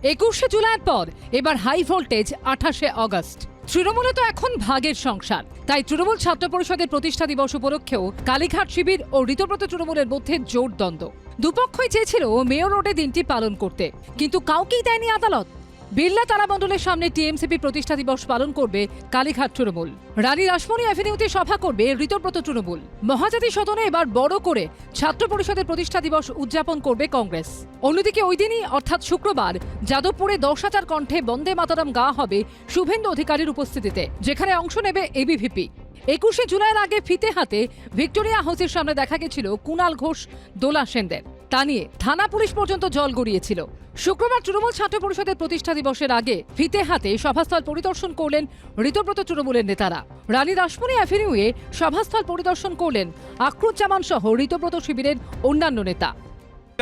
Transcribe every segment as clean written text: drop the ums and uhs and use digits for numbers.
21শে জুলাইয়ের পর এবার হাই ভোল্টেজ 28শে অগস্ট। তৃণমূলে তো এখন ভাগের সংসার, তাই তৃণমূল ছাত্র পরিষদের প্রতিষ্ঠা দিবস উপলক্ষেও কালীঘাট শিবির ও ঋতব্রত তৃণমূলের মধ্যে জোর দ্বন্দ্ব। দুপক্ষই চেয়েছিল মেয়র রোডে দিনটি পালন করতে, কিন্তু কাউকেই দেয়নি আদালত। বিড়লা তারামণ্ডলের সামনে টিএমসিপি প্রতিষ্ঠা দিবস পালন করবে কালীঘাট তৃণমূল। রানী রাসমণি অ্যাভিনিউতে সভা করবে ঋতব্রত তৃণমূল। মহাজাতি সদনে এবার বড় করে ছাত্র পরিষদের প্রতিষ্ঠা দিবস উদযাপন করবে কংগ্রেস। অন্যদিকে ওই দিনই অর্থাৎ শুক্রবার যাদবপুরে 10,000 কণ্ঠে বন্দে মাতরম গাওয়া হবে শুভেন্দু অধিকারীর উপস্থিতিতে, যেখানে অংশ নেবে এবিভিপি। 21শে জুলাইয়ের আগে ফিতে হাতে ভিক্টোরিয়া হাউসের সামনে দেখা গেছিল কুণাল ঘোষ, দোলা সেনদের। তা নিয়ে থানা পুলিশ পর্যন্ত জল গড়িয়েছিল। শুক্রবার তৃণমূল ছাত্র পরিষদের প্রতিষ্ঠা দিবসের আগে ফিতে হাতে সভাস্থল পরিদর্শন করলেন ঋতব্রত তৃণমূলের নেতারা। রানী রাসমণি অ্যাভিনিউয়ে সভাস্থল পরিদর্শন করলেন আকরুজ্জামান সহ ঋতব্রত শিবিরের অন্যান্য নেতা।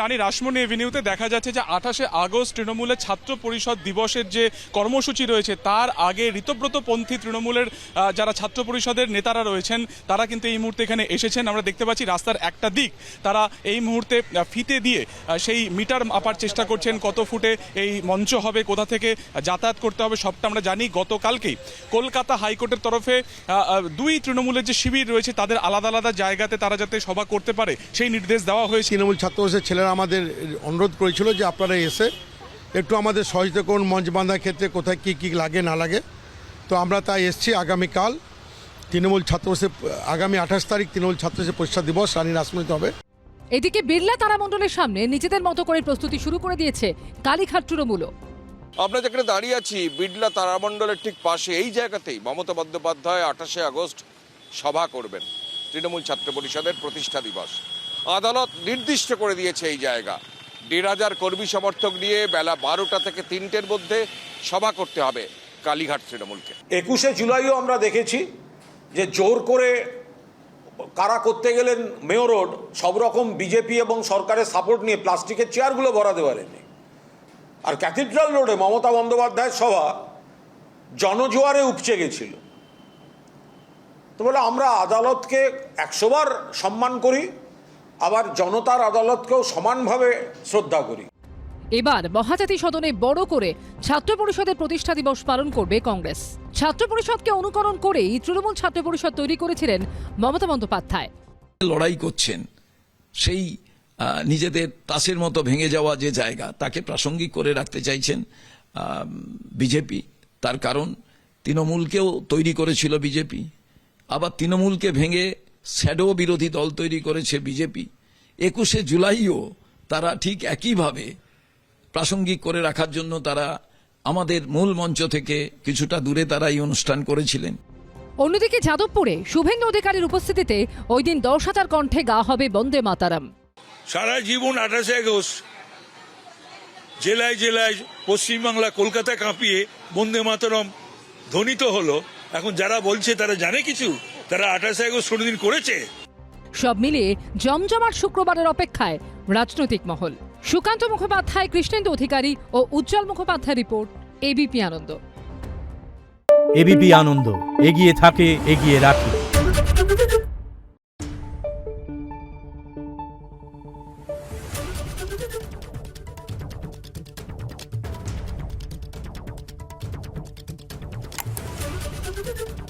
রানী রাসমণি এভিনিউতে দেখা যাচ্ছে যে 28শে আগস্ট তৃণমূলের ছাত্র পরিষদ দিবসের যে কর্মসূচি রয়েছে তার আগে ঋতব্রতপন্থী তৃণমূলের যারা ছাত্র পরিষদের নেতারা রয়েছেন তারা কিন্তু এই মুহূর্তে এখানে এসেছেন। আমরা দেখতে পাচ্ছি রাস্তার একটা দিক তারা এই মুহূর্তে ফিতে দিয়ে সেই মিটার মাপার চেষ্টা করছেন, কত ফুটে এই মঞ্চ হবে, কোথা থেকে যাতায়াত করতে হবে সবটা আমরা জানি। গতকালকেই কলকাতা হাইকোর্টের তরফে দুই তৃণমূলের যে শিবির রয়েছে তাদের আলাদা আলাদা জায়গাতে তারা যাতে সভা করতে পারে সেই নির্দেশ দেওয়া হয়েছে। তৃণমূল ছাত্র পরিষদের ছেলেরা আমাদের অনুরোধ করেছিল যে আপনারা এসে একটু আমাদের সহযোগিতা করুন মঞ্চ বাঁধার ক্ষেত্রে, কোথায় কী কী লাগে না লাগে। তো আমরা তাই এসেছি। আগামীকাল তৃণমূল ছাত্র পরিষদ আগামী 28 তারিখ তৃণমূল ছাত্র পরিষদ প্রতিষ্ঠা দিবস রানী রাসমণিতে হবে। এদিকে বিড়লা তারামণ্ডলের সামনে নিজেদের মতো করে প্রস্তুতি শুরু করে দিয়েছে কালীঘাট তৃণমূলও। আমরা যেখানে দাঁড়িয়ে আছি বিড়লা তারামণ্ডলের ঠিক পাশে এই জায়গাতেই মমতা বন্দ্যোপাধ্যায় 28শে আগস্ট সভা করবেন তৃণমূল ছাত্র পরিষদের প্রতিষ্ঠা দিবস। আদালত নির্দিষ্ট করে দিয়েছে এই জায়গা 1,500 কর্মী সমর্থক নিয়ে বেলা 12টা থেকে 3টের মধ্যে সভা করতে হবে কালীঘাট তৃণমূলকে। 21শে জুলাইও আমরা দেখেছি যে জোর করে কারা করতে গেলেন মেয়র রোড, সব রকম বিজেপি এবং সরকারের সাপোর্ট নিয়ে প্লাস্টিকের চেয়ারগুলো ভরাতে পারেনি। আর ক্যাথিড্রাল রোডে মমতা বন্দ্যোপাধ্যায়ের সভা জনজোয়ারে উপচে গেছিল। তো বলে আমরা আদালতকে 100 বার সম্মান করি, আবার জনতার আদালতকেও সমানভাবে শ্রদ্ধা করি। এবার মহাজাতি সদনে বড় করে ছাত্র পরিষদের প্রতিষ্ঠা দিবস পালন করবে কংগ্রেস। ছাত্র পরিষদকে অনুকরণ করেই তৃণমূল ছাত্র পরিষদ তৈরি করেছিলেন মমতা বন্দ্যোপাধ্যায়। লড়াই করছেন সেই নিজেদের তাসের মতো ভেঙে যাওয়া যে জায়গা তাকে প্রাসঙ্গিক করে রাখতে চাইছেন বিজেপি। তার কারণ তৃণমূলকেও তৈরি করেছিল বিজেপি, আবার তৃণমূলকে ভেঙে শ্যাডো বিরোধী দল তৈরি করেছে বিজেপি। 21শে জুলাইও তারা ঠিক একইভাবে প্রাসঙ্গিক করে রাখার জন্য তারা আমাদের মূল মঞ্চ থেকে কিছুটা দূরে তারা এই অনুষ্ঠান করেছিলেন। অন্যদিকে যাদবপুরে শুভেন্দু অধিকারীর উপস্থিতিতে ওই দিন 10,000 কণ্ঠে গাওয়া হবে বন্দে মাতারম। সারা জীবন 28শে আগস্ট জেলায় জেলায় পশ্চিমবাংলা কলকাতা কাঁপিয়ে বন্দে মাতরম ধ্বনিত হলো। এখন যারা বলছে তারা জানে কিছু, তারা 28শে আগস্ট কোনোদিন করেছে? সব মিলিয়ে জমজমাট শুক্রবারের অপেক্ষায় রাজনৈতিক মহল। সুকান্ত মুখোপাধ্যায়, কৃষ্ণেন্দু অধিকারী ও উজ্জ্বল মুখোপাধ্যায় রিপোর্ট, এবিপি আনন্দ। এবিপি আনন্দ, এগিয়ে থাকে, এগিয়ে রাখে। Thank you.